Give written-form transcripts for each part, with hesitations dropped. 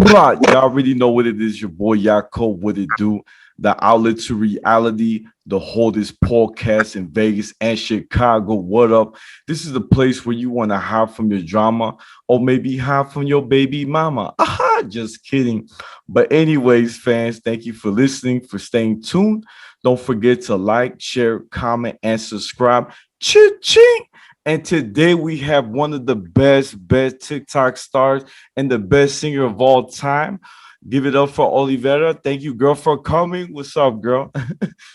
Y'all already know what it is. Your boy Yako, what it do? The outlet to reality, the holdest podcast in Vegas and Chicago. What up? This is the place where you want to hide from your drama or maybe hide from your baby mama. Aha, just kidding. But, anyways, fans, thank you for listening, for staying tuned. Don't forget to like, share, comment, and subscribe. Ching! And today we have one of the best TikTok stars and the best singer of all time. Give it up for Olyvera. Thank you, girl, for coming. What's up, girl?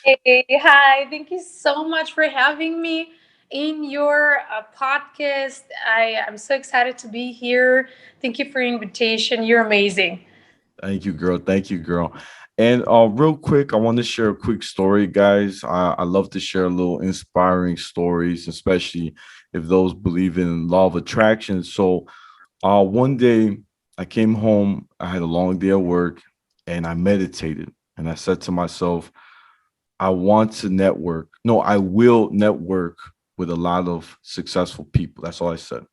Hey, hi. Thank you so much for having me in your podcast. I'm so excited to be here. Thank you for your invitation. You're amazing. Thank you, girl. Thank you, girl. And real quick, I want to share a quick story, guys. I love to share a little inspiring stories, especially if those believe in law of attraction. So, one day I came home. I had a long day at work, and I meditated. And I said to myself, I want to network. No, I will network with a lot of successful people. That's all I said.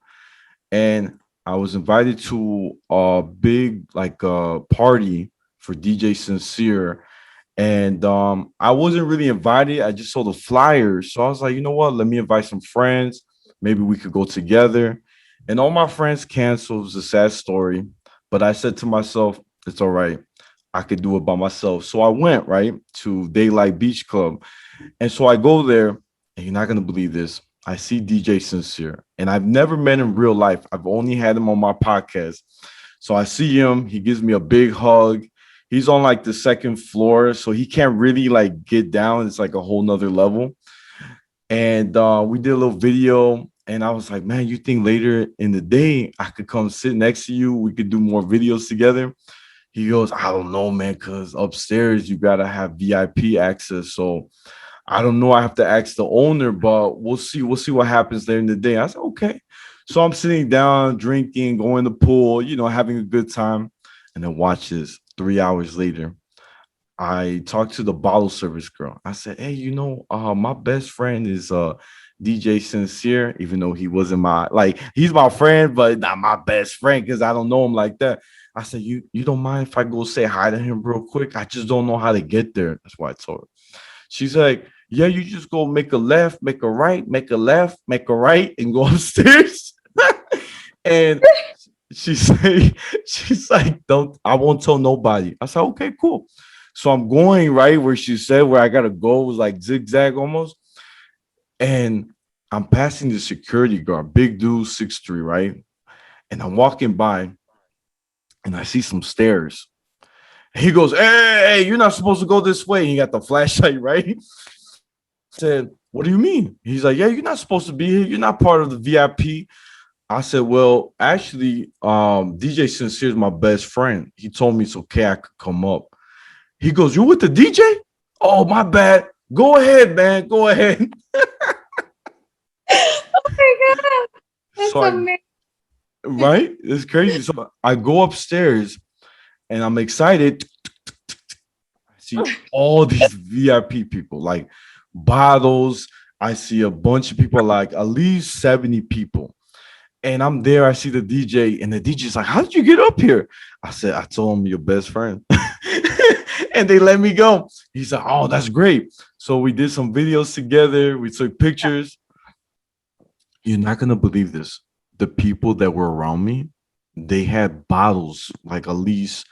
And I was invited to a big party for DJ Sincere. And I wasn't really invited. I just saw the flyers. So I was like, you know what? Let me invite some friends. Maybe we could go together. And all my friends canceled. It was a sad story. But I said to myself, it's all right. I could do it by myself. So I went right to Daylight Beach Club. And so I go there, and you're not gonna believe this. I see DJ Sincere, and I've never met him in real life. I've only had him on my podcast. So I see him. He gives me a big hug. He's on like the second floor, so he can't really like get down. It's like a whole nother level. And we did a little video. And I was like, man, you think later in the day I could come sit next to you? We could do more videos together. He goes, I don't know, man, because upstairs you gotta have VIP access. So I don't know. I have to ask the owner, but we'll see. We'll see what happens there in the day. I said, okay. So I'm sitting down, drinking, going to the pool, having a good time. And then watch this. 3 hours later, I talked to the bottle service girl. I said, hey, my best friend is DJ Sincere, even though he wasn't he's my friend, but not my best friend because I don't know him like that. I said, you don't mind if I go say hi to him real quick? I just don't know how to get there. That's why I told her. She's like, yeah, you just go make a left, make a right, make a left, make a right, and go upstairs. And she's like, don't, I won't tell nobody. I said, okay, cool. So I'm going right where she said where I gotta go. It was like zigzag almost. And I'm passing the security guard, big dude, 6'3", right? And I'm walking by and I see some stairs. He goes, hey, you're not supposed to go this way. He got the flashlight, right? Said, what do you mean? He's like, yeah, you're not supposed to be here. You're not part of the VIP. I said, well, actually, DJ Sincere is my best friend. He told me it's okay, I could come up. He goes, you with the DJ? Oh, my bad. Go ahead, man. Go ahead. Oh my God. So That's I, amazing. right? It's crazy. So I go upstairs and I'm excited. I see all these VIP people, like bottles. I see a bunch of people, like at least 70 people. And I'm there. I see the DJ, and the DJ's like, how did you get up here? I said, I told him your best friend. And they let me go. He's like, oh, that's great. So we did some videos together. We took pictures. You're not going to believe this. The people that were around me, they had bottles, like at least,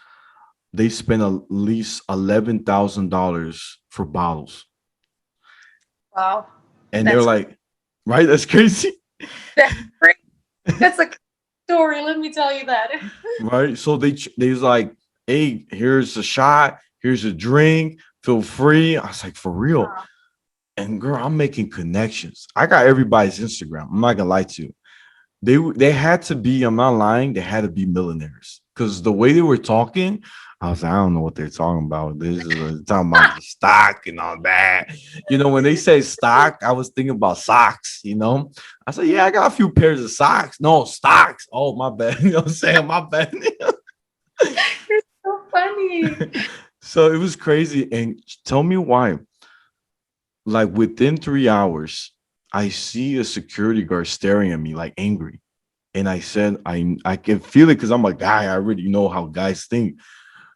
they spent at least $11,000 for bottles. Wow. And they're That's like, right? That's crazy. that's great. That's a story. Let me tell you that. Right. So they was like, hey, here's a shot, here's a drink, feel free. I was like, for real. Wow. And girl, I'm making connections. I got everybody's Instagram. I'm not gonna lie to you. They had to be, I'm not lying, they had to be millionaires. Because the way they were talking, I was like, I don't know what they're talking about. This is talking about the stock and all that. When they say stock, I was thinking about socks. I said, yeah, I got a few pairs of socks. No, stocks. Oh, my bad. You know what I'm saying? My bad. You're so funny. So it was crazy. And tell me why. Like within 3 hours, I see a security guard staring at me like angry. And I said, I can feel it because I'm a guy. I already know how guys think.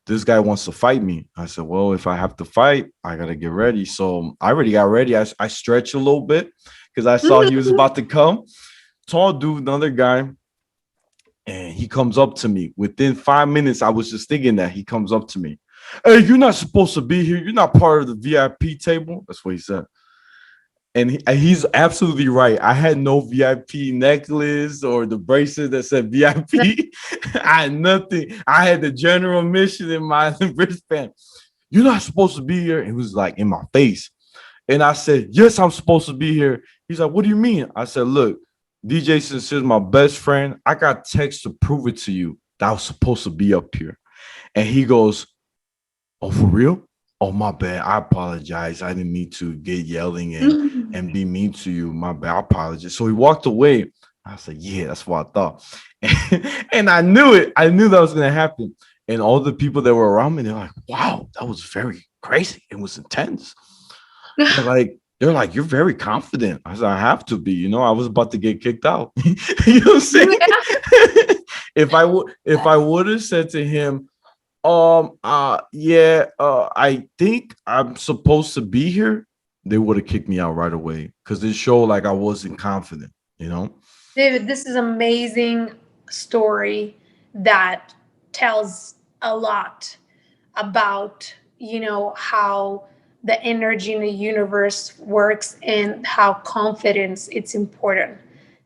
This guy wants to fight me. I said, well, if I have to fight, I gotta get ready. So I already got ready. I stretched a little bit because I saw he was about to come. Tall dude, another guy, and he comes up to me. Within 5 minutes, I was just thinking that he comes up to me. Hey, you're not supposed to be here. You're not part of the VIP table. That's what he said. And he's absolutely right. I had no VIP necklace or the bracelet that said VIP. I had nothing. I had the general mission in my wristband. You're not supposed to be here. It was like in my face. And I said, yes, I'm supposed to be here. He's like, what do you mean? I said, look, DJ Sincere's my best friend. I got text to prove it to you that I was supposed to be up here. And he goes, oh, for real? Oh, my bad. I apologize. I didn't mean to get yelling and be mean to you. My bad. I apologize. So he walked away. I said, yeah, that's what I thought. And I knew it. I knew that was going to happen. And all the people that were around me, they're like, wow, that was very crazy. It was intense. They're like, you're very confident. I said, I have to be. I was about to get kicked out. You know what I'm saying? If I would have said to him, yeah, I think I'm supposed to be here, they would have kicked me out right away because it showed like I wasn't confident. David, this is amazing story that tells a lot about, how the energy in the universe works and how confidence it's important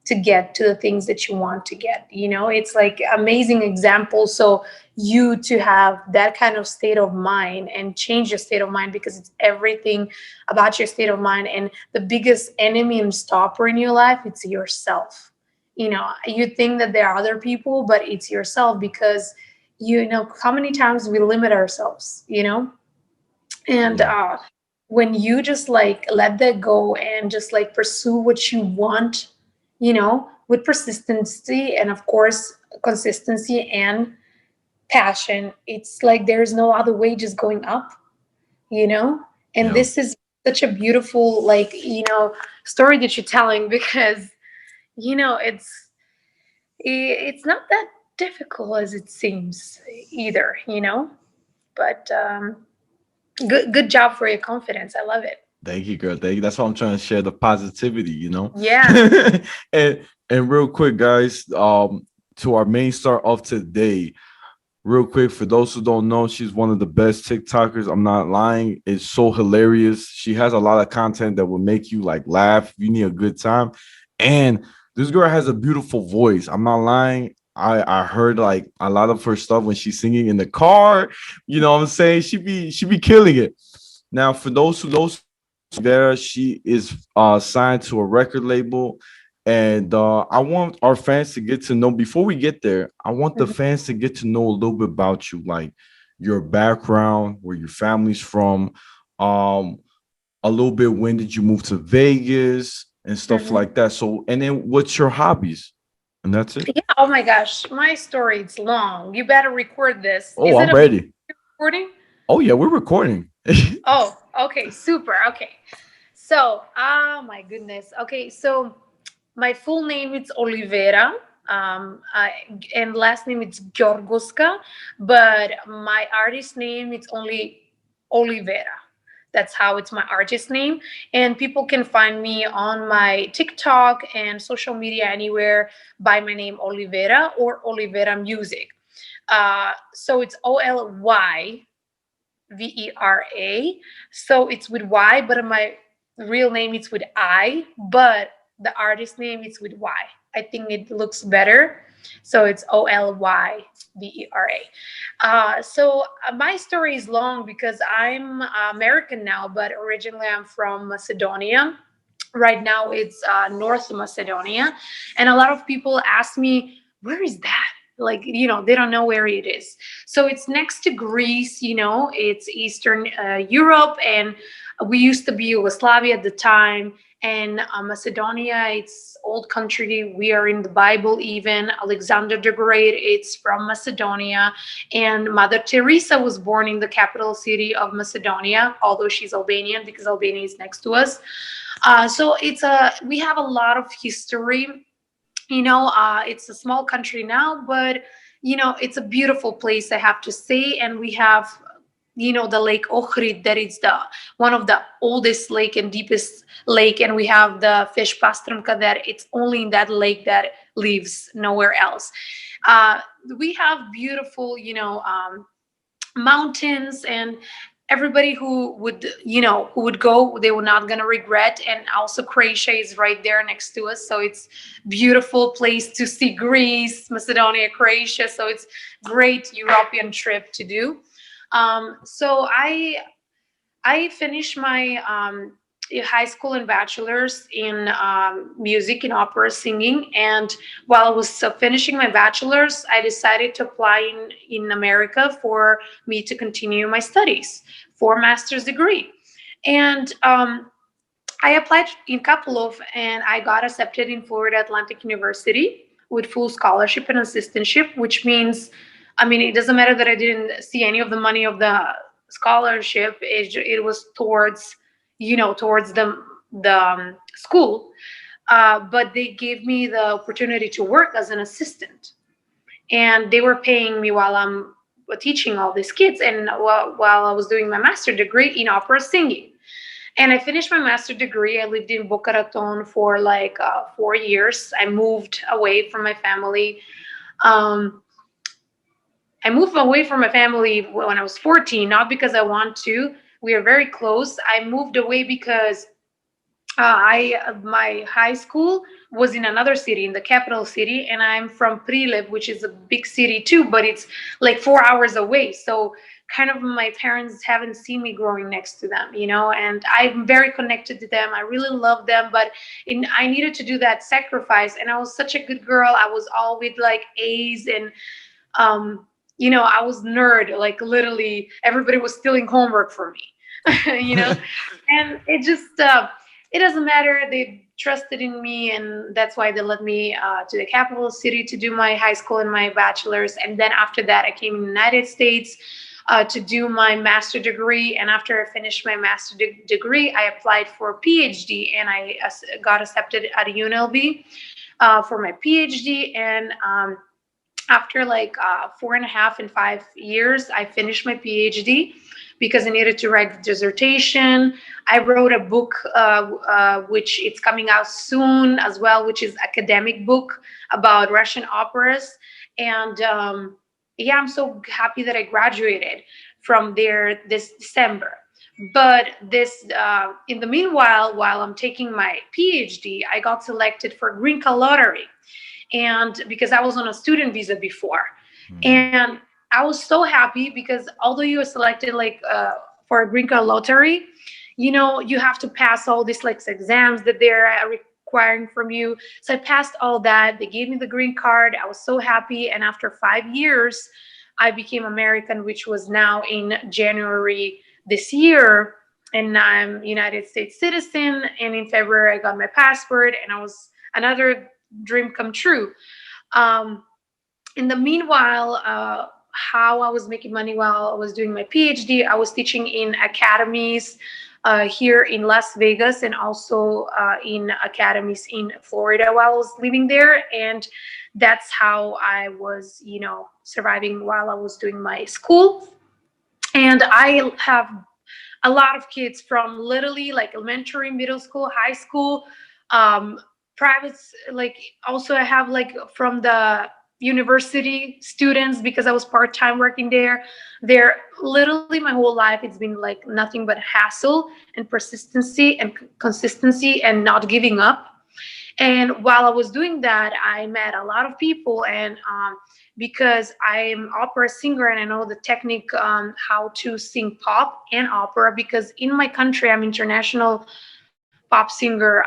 to get to the things that you want to get. It's like amazing example. So you to have that kind of state of mind and change your state of mind, because it's everything about your state of mind. And the biggest enemy and stopper in your life, it's yourself. You think that there are other people, but it's yourself, because how many times we limit ourselves, and Yeah. when you just like let that go and just like pursue what you want, with persistency and of course consistency and passion, it's like there's no other way, just going up, you know and Yeah. this is such a beautiful, like, story that you're telling, because it's not that difficult as it seems either, but good job for your confidence. I love it. Thank you, girl. Thank you. That's why I'm trying to share the positivity. Yeah. And real quick, guys, to our main star of today. Real quick, for those who don't know, she's one of the best TikTokers. I'm not lying. It's so hilarious. She has a lot of content that will make you like laugh. You need a good time. And this girl has a beautiful voice. I'm not lying. I heard like a lot of her stuff when she's singing in the car. You know what I'm saying? She be killing it. Now, for those Vera, she is signed to a record label. And I want our fans to get to know, before we get there, I want the Mhm. fans to get to know a little bit about you, like your background, where your family's from, um, a little bit when did you move to Vegas and stuff Mhm. like that. So, and then what's your hobbies? And that's it. Yeah. Oh my gosh, my story, it's long. You better record this. Oh, Is it I'm a video ready. recording? Oh yeah, we're recording. Oh, okay, super. Okay. So, my goodness. Okay, so my full name is Olyvera, and last name it's Georgoska, but my artist name it's only Olyvera. That's how it's my artist name, and people can find me on my TikTok and social media anywhere by my name Olyvera or Olyvera Music. So it's Olyvera. So it's with Y, but my real name it's with I, but the artist name it's with Y. I think it looks better. So it's Olyvera. My story is long because I'm American now, but originally I'm from Macedonia. Right now it's North Macedonia. And a lot of people ask me, where is that? Like, they don't know where it is. So it's next to Greece, it's Eastern Europe, and we used to be Yugoslavia at the time. And Macedonia, it's old country. We are in the Bible even. Alexander the Great, it's from Macedonia. And Mother Teresa was born in the capital city of Macedonia, although she's Albanian because Albania is next to us. So we have a lot of history It's a small country now, but it's a beautiful place, I have to say. And we have the lake Ohrid, that is the one of the oldest lake and deepest lake. And we have the fish pastrumka, that it's only in that lake that lives, nowhere else. uh, we have beautiful mountains, and everybody who would go, they were not going to regret. And also Croatia is right there next to us, so it's beautiful place to see. Greece, Macedonia, Croatia, so it's great European trip to do. So I finished my high school and bachelor's in music and opera singing. And while I was finishing my bachelor's, I decided to apply in America for me to continue my studies for a master's degree. And I applied in a couple of, and I got accepted in Florida Atlantic University with full scholarship and assistantship, which means, I mean, it doesn't matter that I didn't see any of the money of the scholarship. It was towards the school, but they gave me the opportunity to work as an assistant, and they were paying me while I'm teaching all these kids, and while I was doing my master degree in opera singing. And I finished my master degree. I lived in Boca Raton for like 4 years. I moved away from my family. Um, I moved away from my family when I was 14, not because I want to. We are very close. I moved away because I my high school was in another city, in the capital city, and I'm from Prilep, which is a big city too, but it's like 4 hours away. So kind of my parents haven't seen me growing next to them, and I'm very connected to them. I really love them, but I needed to do that sacrifice. And I was such a good girl. I was all with like A's, and um, I was nerd. Like literally, everybody was stealing homework from me, and it doesn't matter. They trusted in me, and that's why they let me to the capital city to do my high school and my bachelor's. And then after that, I came in the United States to do my master degree. And after I finished my master degree, I applied for a PhD, and I got accepted at UNLV for my PhD. And after like 4.5 and 5 years, I finished my PhD because I needed to write the dissertation. I wrote a book, which it's coming out soon as well, which is academic book about Russian operas. And yeah, I'm so happy that I graduated from there this December. But in the meanwhile, while I'm taking my PhD, I got selected for green card lottery, and because I was on a student visa before. Mhm. And I was so happy because although you are selected like for a green card lottery, you have to pass all these like exams that they're requiring from you. So I passed all that. They gave me the green card. I was so happy. And after 5 years, I became American, which was now in January this year. And I'm United States citizen. And in February, I got my passport, and I was another dream come true. Um, in the meanwhile, how I was making money while I was doing my PhD, I was teaching in academies here in Las Vegas, and also in academies in Florida while I was living there. And that's how I was, surviving while I was doing my school. And I have a lot of kids from literally like elementary, middle school, high school, um, private, like also I have like from the university students, because I was part-time working there. They're literally my whole life, it's been like nothing but hassle and persistency and consistency and not giving up. And while I was doing that, I met a lot of people. And because I'm opera singer and I know the technique, how to sing pop and opera, because in my country I'm international pop singer.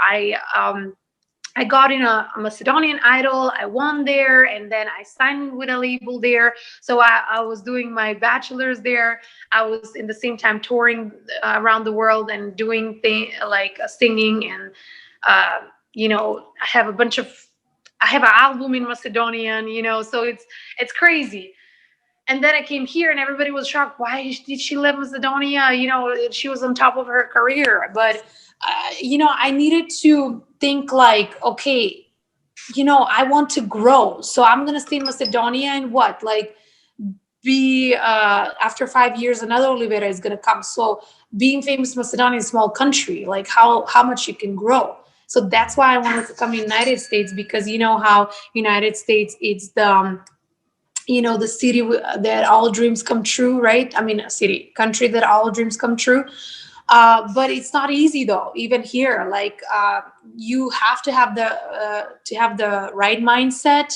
I got in a Macedonian Idol. I won there, and then I signed with a label there. So I was doing my bachelor's there. I was in the same time touring around the world and doing like singing. And I have a bunch of, I have an album in Macedonian. So it's crazy. And then I came here, and everybody was shocked. Why did she leave Macedonia? She was on top of her career. But I needed to think like, okay, I want to grow. So I'm gonna stay in Macedonia and what? Like be after 5 years another Olyvera is gonna come. So being famous in Macedonia is a small country, like how much you can grow. So that's why I wanted to come to United States, because you know how United States it's the city that all dreams come true, right? I mean, a city, country that all dreams come true. But it's not easy though. Even here, like you have to have the right mindset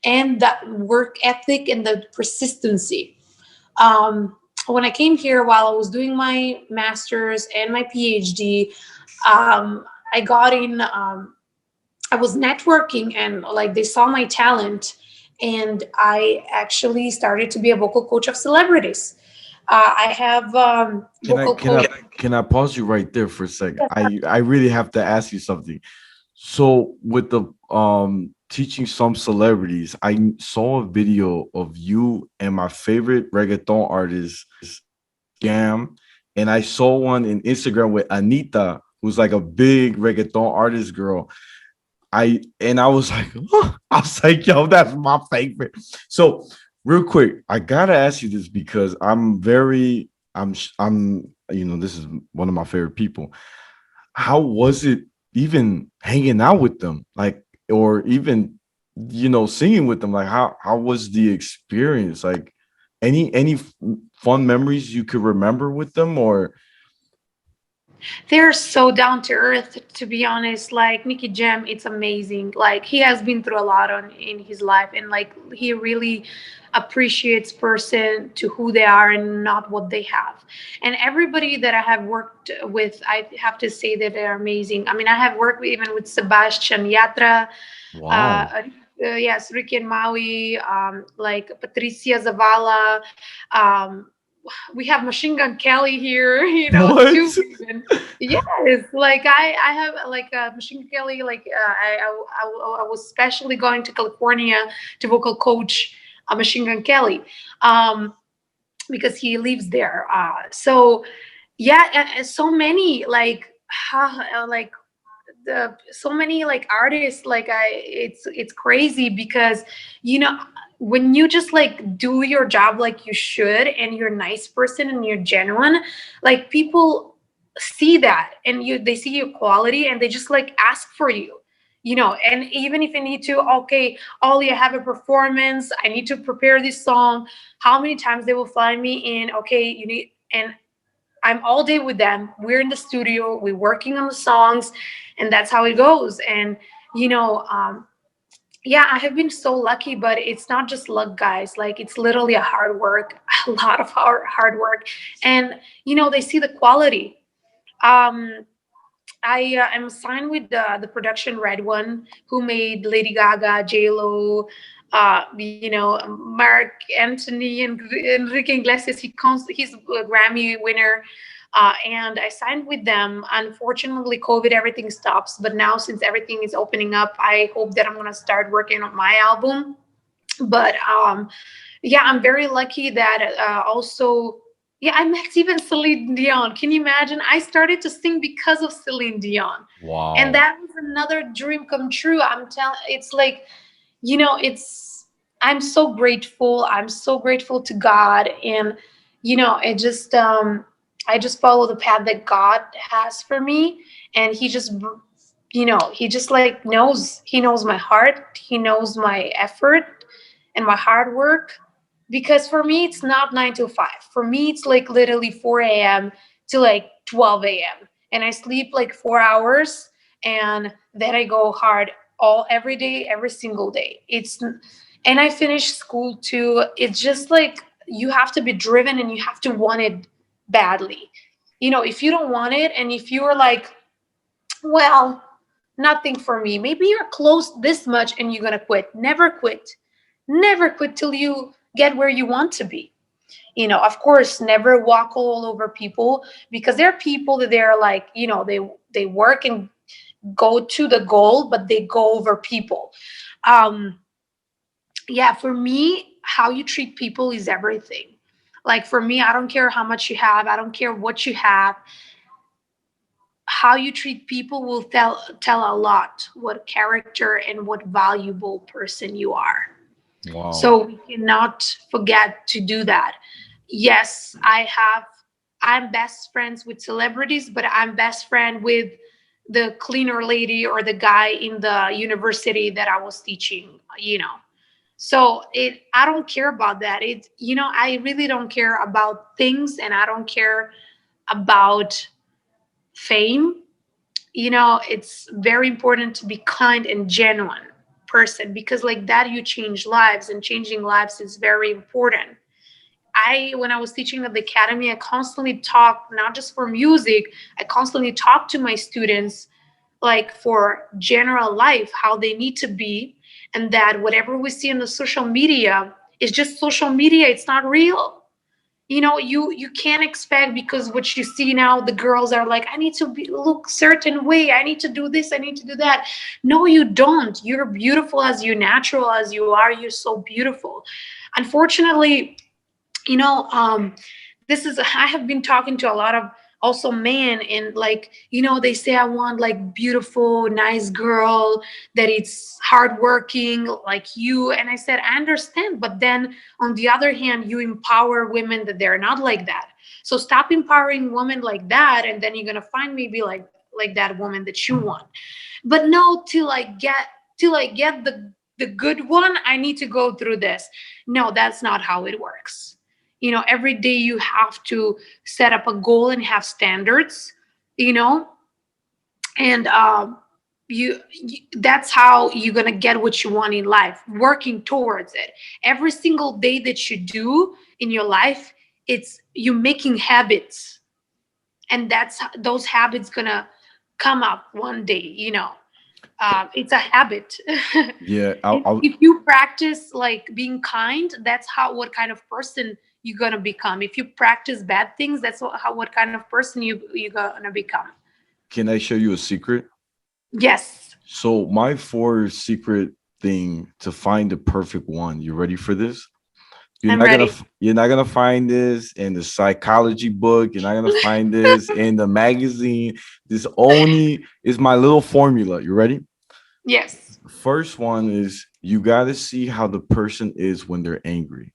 and that work ethic and the persistency. Um, when I came here, while I was doing my master's and my PhD, I got in. I was networking, and like they saw my talent, and I actually started to be a vocal coach of celebrities. I have Can I vocal can I coach. can I pause you right there for a second? I really have to ask you something. So with the teaching some celebrities, I saw a video of you and my favorite reggaeton artist, Jam, and I saw one in Instagram with Anita, who's like a big reggaeton artist girl. I was like, I was like, yo, that's my favorite. So real quick, I gotta ask you this because I'm this is one of my favorite people. How was it even hanging out with them? Like, or even singing with them? Like, how was the experience? Like, any fun memories you could remember with them, or They're so down to earth, to be honest. Like Nicky Jam, it's amazing. Like he has been through a lot in his life, and like he really appreciates person to who they are and not what they have. And everybody that I have worked with, I have to say that they're amazing. I mean, I have worked even with Sebastian Yatra, wow, yes, Ricky and Maui, like Patricia Zavala. Um, we have Machine Gun Kelly here, what? too. Even yes, like I have like Machine Gun Kelly. Like I was specially going to California to vocal coach Machine Gun Kelly, um, because he lives there. So yeah, and so many like like so many like artists, like it's crazy because you know when you just like do your job like you should, and you're a nice person and you're genuine, like people see that, and they see your quality, and they just like ask for you. And even if I need to, okay, Ollie, I have a performance, I need to prepare this song, how many times they will fly me in, okay, you need, and I'm all day with them. We're in the studio, we're working on the songs, and that's how it goes. And you know, yeah, I have been so lucky, but it's not just luck, guys. Like it's literally a hard work, a lot of hard work, and they see the quality. Um, I am signed with the production Red One, who made Lady Gaga, J Lo, Mark Anthony and Enrique Iglesias. He's a Grammy winner, and I signed with them. Unfortunately, COVID everything stops, but now since everything is opening up, I hope that I'm gonna start working on my album. But yeah, I'm very lucky that also, yeah, I met even Celine Dion. Can you imagine? I started to sing because of Celine Dion, and Wow. that was another dream come true. I'm telling, it's like, it's. I'm so grateful. I'm so grateful to God, and it just I just follow the path that God has for me, and he just like knows. He knows my heart. He knows my effort and my hard work, because for me it's not 9 to 5. For me it's like literally 4 a.m. to like 12 a.m. and I sleep like 4 hours, and then I go hard all every day, every single day. It's And I finish school too. It's just like you have to be driven and you have to want it badly. If you don't want it, and if you are like, well, nothing for me, maybe you're close this much and you're gonna quit. Never quit. Never quit till you get where you want to be. Of course, never walk all over people, because there are people that they're like, they work and go to the goal, but they go over people. Um, yeah, for me, how you treat people is everything. Like for me, I don't care how much you have, I don't care what you have. how you treat people will tell a lot what character and what valuable person you are. Wow. So we cannot forget to do that. Yes, I'm best friends with celebrities, but I'm best friend with the cleaner lady or the guy in the university that I was teaching. So I don't care about that. I really don't care about things, and I don't care about fame. It's very important to be kind and genuine person, because like that you change lives, and changing lives is very important. When I was teaching at the academy, I constantly talk, not just for music, I constantly talk to my students like for general life, how they need to be, and that whatever we see on the social media is just social media, it's not real. You can't expect, because what you see now, the girls are like, I need to look certain way, I need to do this, I need to do that. No, you don't. You're beautiful as you natural as you are. You're so beautiful. Unfortunately, you know this is I have been talking to a lot of also men, and like, they say, I want like beautiful nice girl that it's hardworking like you. And I said, I understand, but then on the other hand, you empower women that they're not like that. So stop empowering women like that, and then you're gonna find maybe like that woman that you want. But no, till I get the good one, I need to go through this. No, that's not how it works. Every day you have to set up a goal and have standards, you know and that's how you're going to get what you want in life, working towards it. Every single day that you do in your life, it's you making habits, and those habits gonna come up one day. It's a habit. Yeah, If you practice like being kind, that's what kind of person you're gonna become. If you practice bad things, that's what kind of person you're gonna become. can I show you a secret? Yes, So my four secret thing to find the perfect one. You ready for this? I'm ready. You're not gonna find this in the psychology book. You're not gonna find this in the magazine. This only is my little formula. You ready? Yes, First one is you gotta see how the person is when they're angry.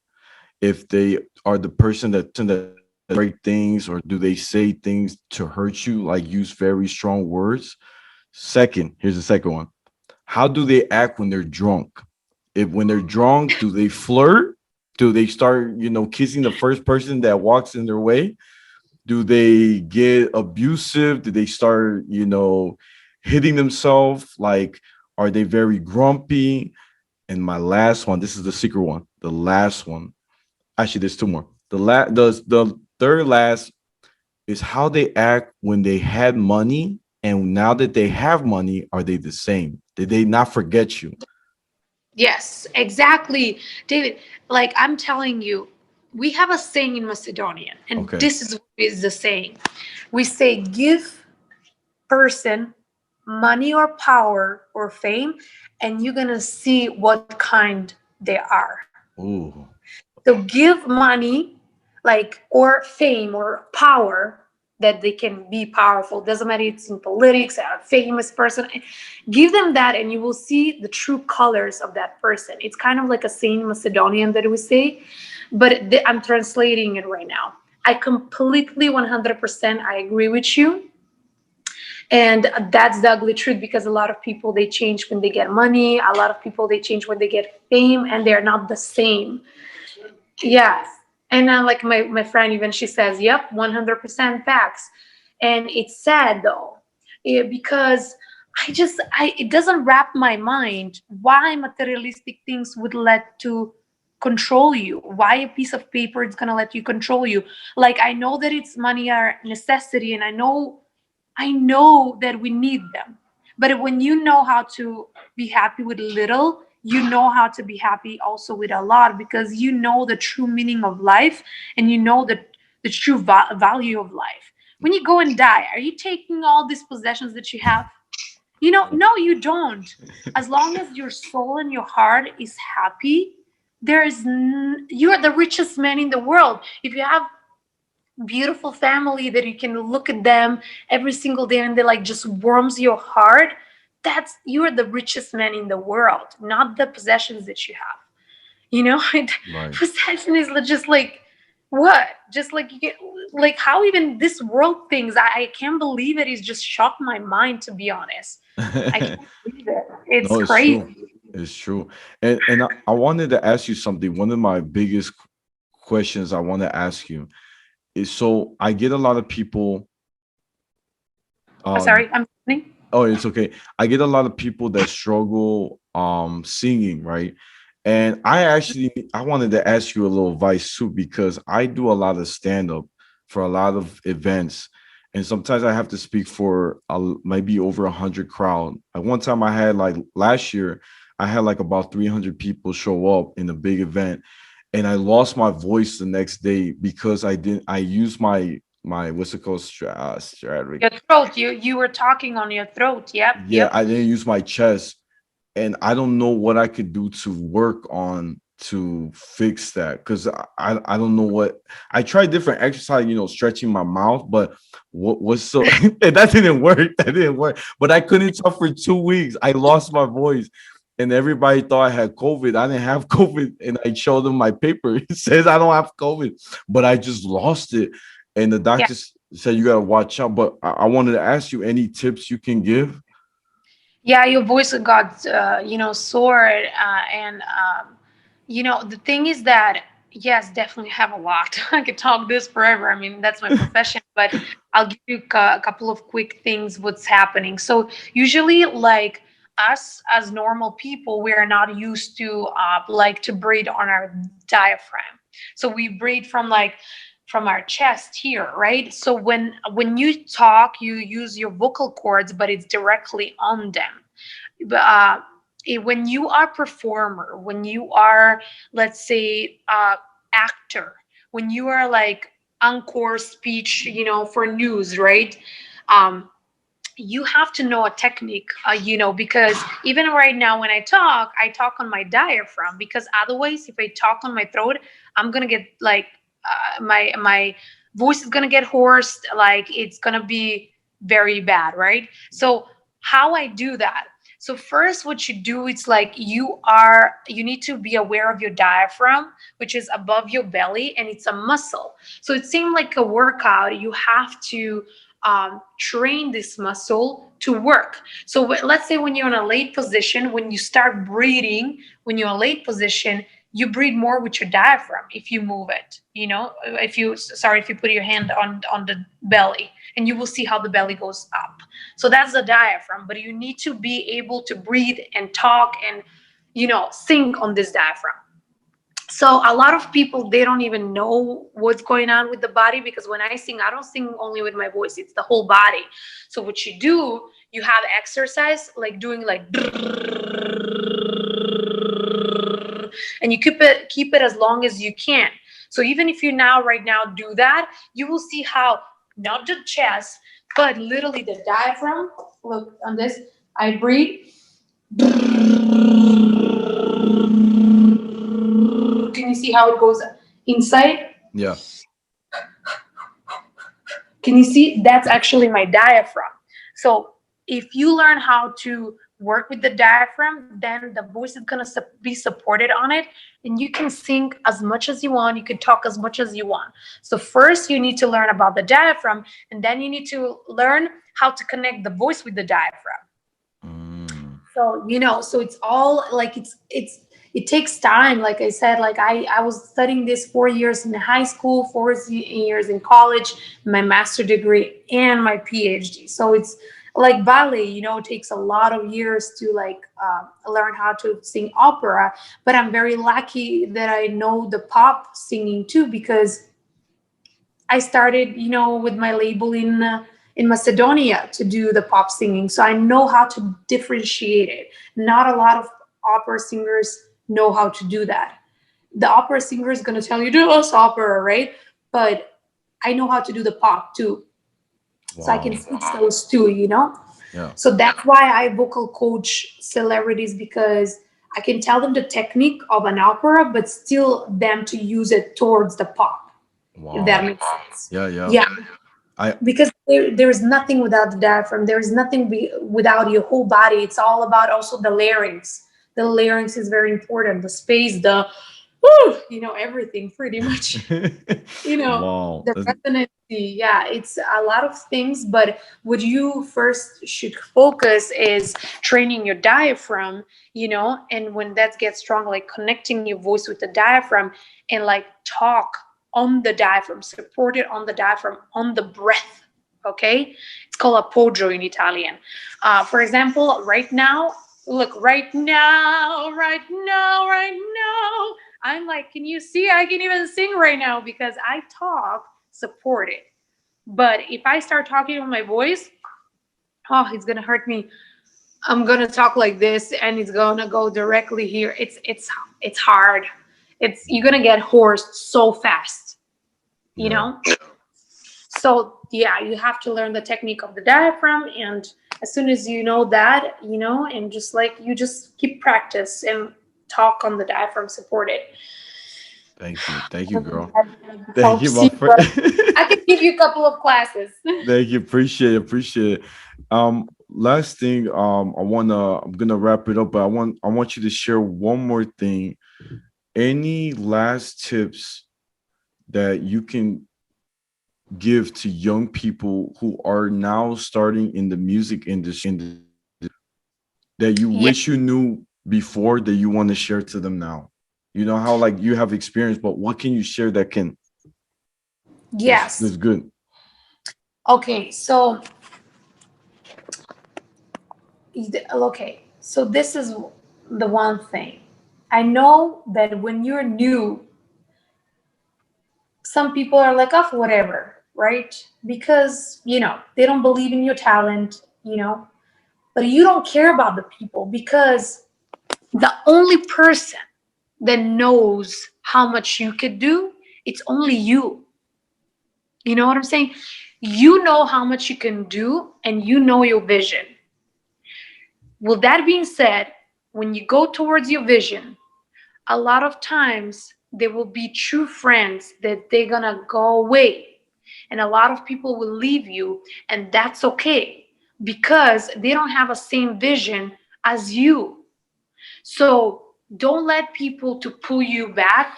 If they are the person that break things, or do they say things to hurt you, like use very strong words. Second, here's the second one. How do they act when they're drunk? If when they're drunk, do they flirt? Do they start, kissing the first person that walks in their way? Do they get abusive? Do they start, hitting themselves? Like, are they very grumpy? And my last one, this is the secret one. The last one. Actually, there's two more. The third last is how they act when they had money, and now that they have money, are they the same? Did they not forget you? yes, exactly, David. Like I'm telling you, we have a saying in Macedonian, and Okay. this is the saying. We say, give person money or power or fame, and you're gonna see what kind they are. Ooh. So give money, like, or fame or power, that they can be powerful. Doesn't matter, it's in politics, a famous person. Give them that, and you will see the true colors of that person. It's kind of like a saying Macedonian that we say, but I'm translating it right now. I completely 100% I agree with you. And that's the ugly truth, because a lot of people, they change when they get money, a lot of people, they change when they get fame, and they're not the same. Yes. And like my friend, even she says, yep, 100% facts. And it's sad though, because it doesn't wrap my mind why materialistic things would let to control you. Why a piece of paper is going to let you control you? Like, I know that it's money are necessity, and I know that we need them. But when you know how to be happy with little, you know how to be happy also with a lot, because you know the true meaning of life, and you know the true value of life. When you go and die, are you taking all these possessions that you have? No, you don't. As long as your soul and your heart is happy, you are the richest man in the world. If you have beautiful family that you can look at them every single day and they like just warms your heart. That's, you're the richest man in the world, not the possessions that you have. You know, Right. possession is just like what? Just like you get, like how even this world thinks. I can't believe it. It's just shocked my mind, to be honest. I can't believe it. It's No, it's true. crazy. It's true. And I wanted to ask you something. One of my biggest questions I want to ask you is, so I get a lot of people Oh, uh sorry, I'm listening. oh, it's okay. I get a lot of people that struggle singing, right? And I wanted to ask you a little advice too, because I do a lot of stand up for a lot of events, and sometimes I have to speak for maybe over 100 crowd. At one time, I had like last year, I had like about 300 people show up in a big event, and I lost my voice the next day because I used my what's it called, strategy. Your throat. You were talking on your throat. Yep, Yeah, yep. I didn't use my chest, and I don't know what I could do to work on to fix that, because I don't know what. I tried different exercise, stretching my mouth, but what was so that didn't work. That didn't work. But I couldn't talk for 2 weeks. I lost my voice, and everybody thought I had COVID. I didn't have COVID, and I showed them my paper. It says I don't have COVID, but I just lost it, and the Yeah. doctor said you gotta watch out. But I wanted to ask you any tips you can give. Yeah, your voice got soared, and the thing is that yes, definitely have a lot. I could talk this forever. I mean, that's my profession, but I'll give you a couple of quick things what's happening. So usually, like us as normal people, we are not used to like to breathe on our diaphragm. So we breathe from like from our chest here, right? So when you talk, you use your vocal cords, but it's directly on them. When you are performer, when you are, let's say, actor, when you are like encore speech, for news, right? um, you have to know a technique, because even right now when I talk on my diaphragm, because otherwise if I talk on my throat, I'm gonna get like my voice is gonna get hoarse, like it's gonna be very bad, right? So how I do that, so first what you do, it's like you need to be aware of your diaphragm, which is above your belly, and it's a muscle. So it seems like a workout. You have to train this muscle to work. So let's say when you're in a late position, when you start breathing, when you're in a late position, you breathe more with your diaphragm if you move it. If you put your hand on the belly, and you will see how the belly goes up. So that's the diaphragm. But you need to be able to breathe and talk and sing on this diaphragm. So a lot of people, they don't even know what's going on with the body, because when I sing, I don't sing only with my voice, it's the whole body. So what you do, you have exercise like doing like, and you keep it as long as you can. So even if you now right now do that, you will see how not the chest, but literally the diaphragm. Look on this, I breathe. Can you see how it goes inside? Yeah. Can you see? That's actually my diaphragm. So if you learn how to work with the diaphragm, then the voice is going to be supported on it, and you can sing as much as you want. You can talk as much as you want. So first you need to learn about the diaphragm, and then you need to learn how to connect the voice with the diaphragm. Mm. So so it's all like it takes time. Like I said, like I was studying this 4 years in high school, 4 years in college, my master degree and my PhD. So it's like ballet, it takes a lot of years to like learn how to sing opera. But I'm very lucky that I know the pop singing too, because I started, with my label in Macedonia to do the pop singing, so I know how to differentiate it. Not a lot of opera singers know how to do that. The opera singer is going to tell you do us opera, right? But I know how to do the pop too, so I can Wow. switch those two. Yeah. So that's why I vocal coach celebrities, because I can tell them the technique of an opera, but still them to use it towards the pop. if that Wow. makes sense. Yeah, yeah. Yeah, I because there is nothing without the diaphragm. There is nothing without your whole body. It's all about also the larynx. The larynx is very important. The space, the whew, everything pretty much. wow. The resonancy. Yeah, it's a lot of things. But what you first should focus is training your diaphragm. And when that gets strong, like connecting your voice with the diaphragm and like talk on the diaphragm, support it on the diaphragm, on the breath. Okay, it's called appoggio in Italian. For example, right now, look, right now, I'm like, can you see? I can even sing right now because I talk supported. But if I start talking with my voice, oh, it's gonna hurt me. I'm gonna talk like this, and it's gonna go directly here. It's hard. It's You're gonna get hoarse so fast. You Yeah. know. So yeah, you have to learn the technique of the diaphragm, and as soon as you know that, and just like you just keep practice and talk on the diaphragm supported. Thank you. Thank I you, don't know if girl. that Thank you, helps my you, friend. but I can give you a couple of classes. Thank you. Appreciate it. Appreciate it. Last thing, I'm gonna wrap it up, but I want you to share one more thing. Any last tips that you can give to young people who are now starting in the music industry that you Yeah. wish you knew before that you want to share to them now? You know how like you have experience, but what can you share that can Yes. that's good? Okay. So this is the one thing. I know that when you're new, some people are like, oh, whatever, right? Because, they don't believe in your talent, but you don't care about the people because the only person that knows how much you could do, it's only you. You know what I'm saying? You know how much you can do and you know your vision. With that being said, when you go towards your vision, a lot of times there will be true friends that they're gonna go away, and a lot of people will leave you, and that's okay because they don't have a same vision as you. So don't let people to pull you back,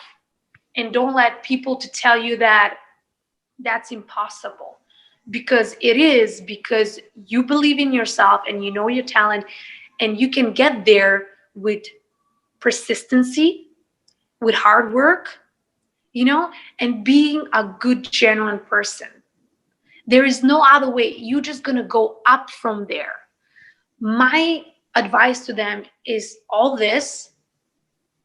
and don't let people to tell you that that's impossible, because it is, because you believe in yourself and you know your talent, and you can get there with persistency, with hard work, and being a good, genuine person. There is no other way. You're just going to go up from there. My advice to them is all this: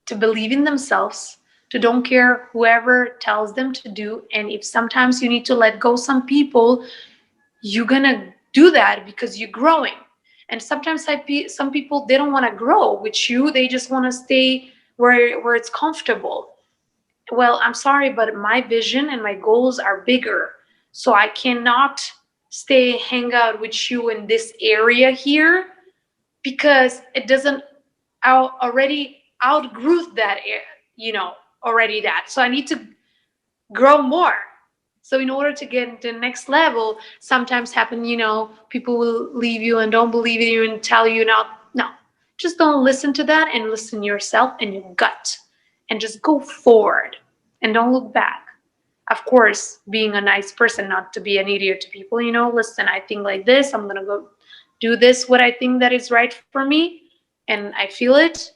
to believe in themselves, to don't care whoever tells them to do. And if sometimes you need to let go some people, you're going to do that because you're growing. And sometimes some people, they don't want to grow with you. They just want to stay where it's comfortable. Well, I'm sorry, but my vision and my goals are bigger. So I cannot stay hang out with you in this area here because it doesn't, I already outgrew that, you know, already that. So I need to grow more. So in order to get to the next level, sometimes happen, people will leave you and don't believe in you and tell you not. No, just don't listen to that and listen to yourself and your gut and just go forward and don't look back. Of course, being a nice person, not to be an idiot to people, listen, I think like this, I'm going to go do this, what I think that is right for me, and I feel it.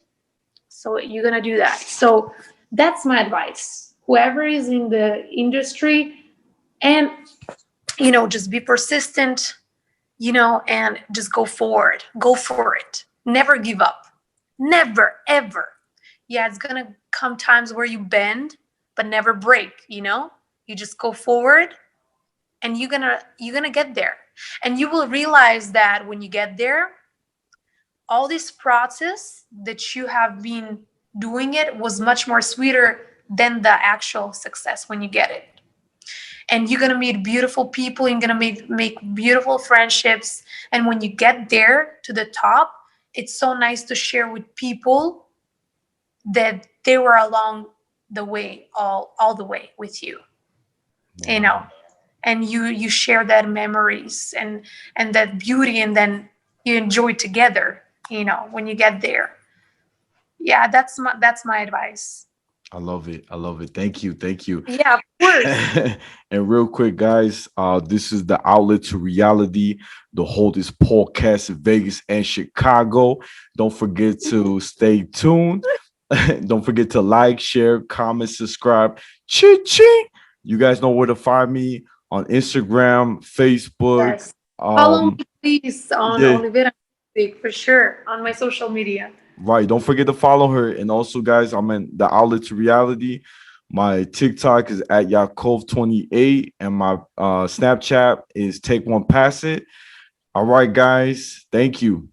So you're going to do that. So that's my advice. Whoever is in the industry, and just be persistent, and just go for it, never give up, never ever. Yeah, it's gonna come times where you bend but never break. You just go forward, and you're gonna get there, and you will realize that when you get there, all this process that you have been doing it was much more sweeter than the actual success when you get it. And you're gonna meet beautiful people, you're gonna make beautiful friendships, and when you get there to the top, it's so nice to share with people that they were along the way, all the way with you. you know, Wow. and you share that memories and that beauty, and then you enjoy together, when you get there. Yeah, that's my advice. I love it. I love it. Thank you. Thank you. Yeah, of course. And real quick, guys, this is the outlet to reality. The holdest podcast in Vegas and Chicago. Don't forget to stay tuned. Don't forget to like, share, comment, subscribe. Ching ching. You guys know where to find me on Instagram, Facebook. Yes. Follow Um, me, please, on yeah, Olyvera Music, for sure, on my social media. right. Don't forget to follow her. And also, guys, I'm in the outlet to reality. My TikTok is at Yakov28, and my Snapchat is Take One Pass It. All right, guys. Thank you.